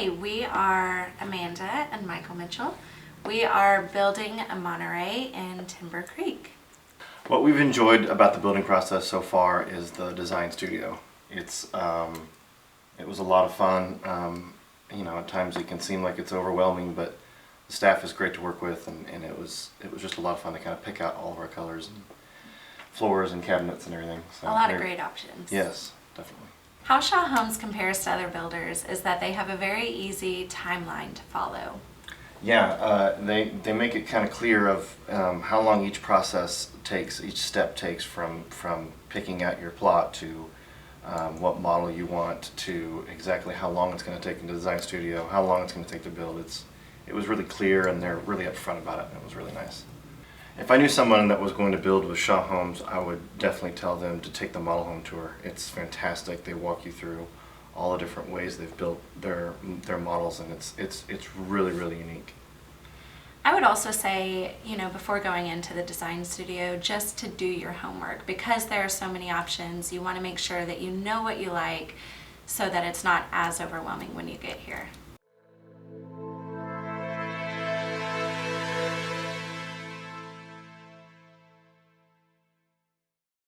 Hi, we are Amanda and Michael Mitchell. We are building a Monterey in Timber Creek. What we've enjoyed about the building process so far is the design studio. It was a lot of fun. At times it can seem like it's overwhelming, but the staff is great to work with, and it was just a lot of fun to kind of pick out all of our colors and floors and cabinets and everything. So A lot of great options. Yes, definitely. How Shaw Homes compares to other builders is that they have a very easy timeline to follow. Yeah, they make it kind of clear of how long each process takes, each step takes from picking out your plot to what model you want to exactly how long it's going to take in the design studio, how long it's going to take to build. It was really clear, and they're really upfront about it, and it was really nice. If I knew someone that was going to build with Shaw Homes, I would definitely tell them to take the model home tour. It's fantastic. They walk you through all the different ways they've built their models, and it's really, really unique. I would also say, before going into the design studio, just to do your homework. Because there are so many options, you want to make sure that you know what you like so that it's not as overwhelming when you get here.